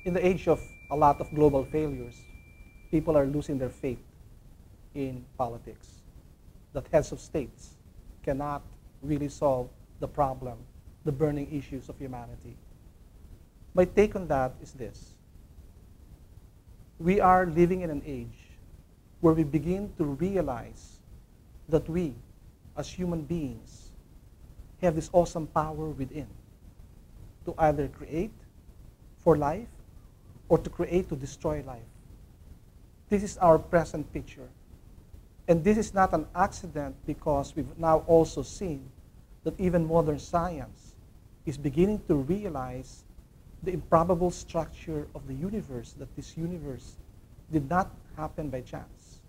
In the age of a lot of global failures, people are losing their faith in politics, that heads of states cannot really solve the problem, the burning issues of humanity. My take on that is this. We are living in an age where we begin to realize that we, as human beings, have this awesome power within to either create for life or to create to destroy life. This is our present picture. And this is not an accident, because we've now also seen that even modern science is beginning to realize the improbable structure of the universe, that this universe did not happen by chance.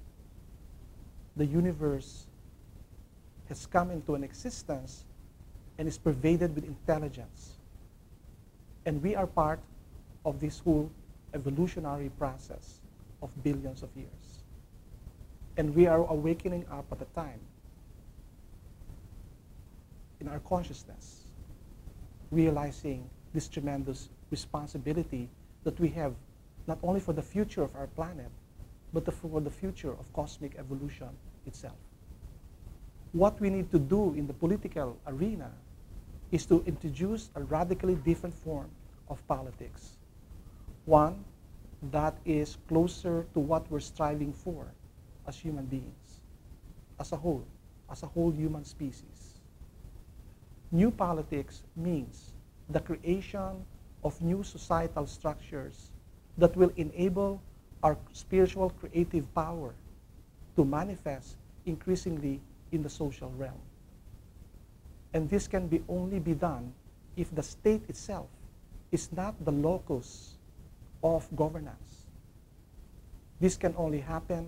The universe has come into an existence and is pervaded with intelligence. And we are part of this whole evolutionary process of billions of years. And we are awakening up at a time in our consciousness, realizing this tremendous responsibility that we have, not only for the future of our planet, but for the future of cosmic evolution itself. What we need to do in the political arena is to introduce a radically different form of politics. One that is closer to what we're striving for as human beings, as a whole human species. New politics means the creation of new societal structures that will enable our spiritual creative power to manifest increasingly in the social realm. And this can only be done if the state itself is not the locus of governance. This can only happen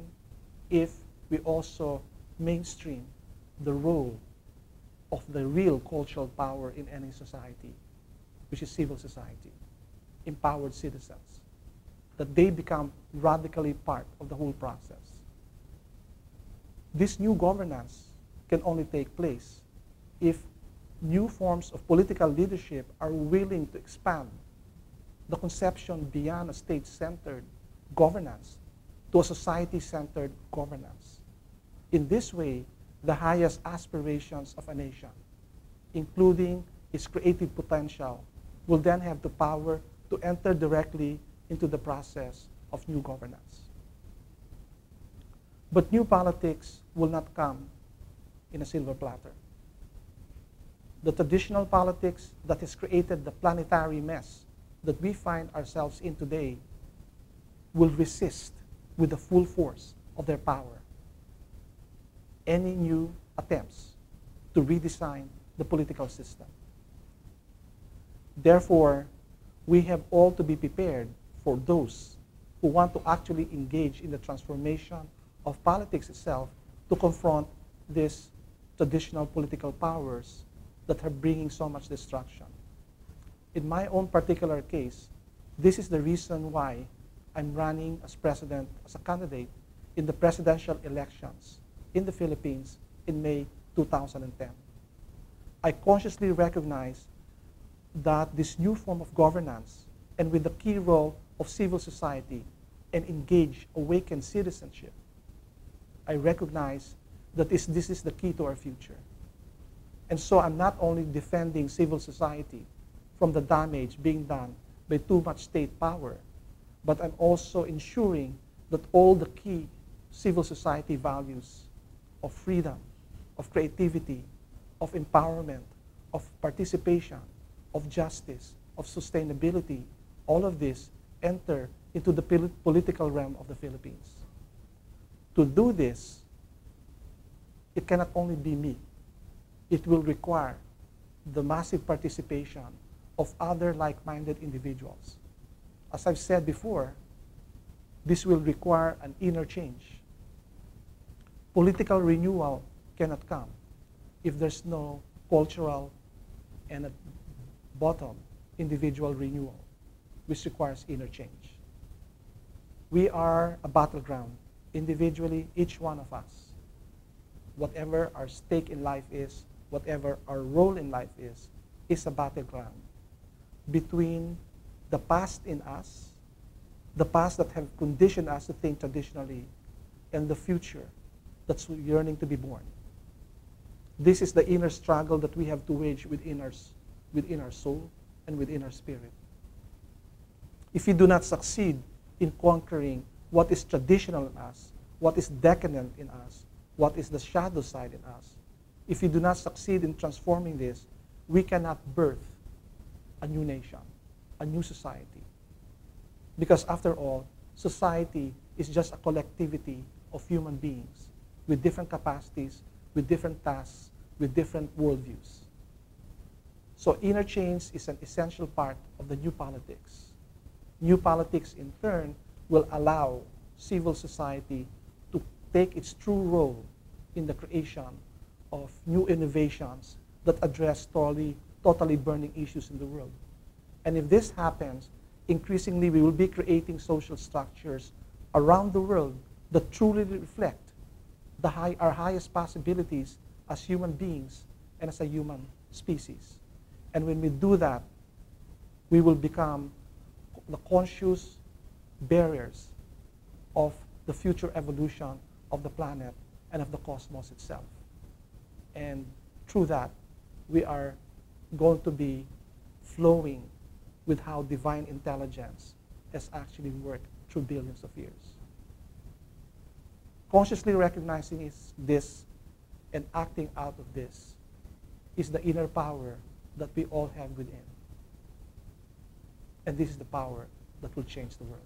if we also mainstream the role of the real cultural power in any society, which is civil society, empowered citizens, that they become radically part of the whole process. This new governance can only take place if new forms of political leadership are willing to expand the conception beyond a state-centered governance to a society-centered governance. In this way, the highest aspirations of a nation, including its creative potential, will then have the power to enter directly into the process of new governance. But new politics will not come in a silver platter. The traditional politics that has created the planetary mess that we find ourselves in today will resist with the full force of their power any new attempts to redesign the political system. Therefore, we have all to be prepared for those who want to actually engage in the transformation of politics itself to confront these traditional political powers that are bringing so much destruction. In my own particular case, this is the reason why I'm running as president, as a candidate in the presidential elections in the Philippines in May 2010. I consciously recognize that this new form of governance, and with the key role of civil society and engaged, awakened citizenship, I recognize that this is the key to our future. And so I'm not only defending civil society from the damage being done by too much state power, but I'm also ensuring that all the key civil society values of freedom, of creativity, of empowerment, of participation, of justice, of sustainability, all of this enter into the political realm of the Philippines. To do this, it cannot only be me. It will require the massive participation of other like-minded individuals. As I've said before, this will require an inner change. Political renewal cannot come if there's no cultural and at bottom individual renewal, which requires inner change. We are a battleground, individually, each one of us. Whatever our stake in life is, whatever our role in life is a battleground between the past in us the past that have conditioned us to think traditionally, and the future that's yearning to be born. This is the inner struggle that we have to wage within our soul and within our spirit. If we do not succeed in conquering what is traditional in us, what is decadent in us, what is the shadow side in us, if we do not succeed in transforming this, we cannot birth a new nation, a new society. Because after all, society is just a collectivity of human beings with different capacities, with different tasks, with different worldviews. So inner change is an essential part of the new politics. New politics, in turn, will allow civil society to take its true role in the creation of new innovations that address totally burning issues in the world. And if this happens, increasingly we will be creating social structures around the world that truly reflect our highest possibilities as human beings and as a human species. And when we do that, we will become the conscious barriers of the future evolution of the planet and of the cosmos itself. And through that, we are going to be flowing with how divine intelligence has actually worked through billions of years. Consciously recognizing this and acting out of this is the inner power that we all have within. And this is the power that will change the world.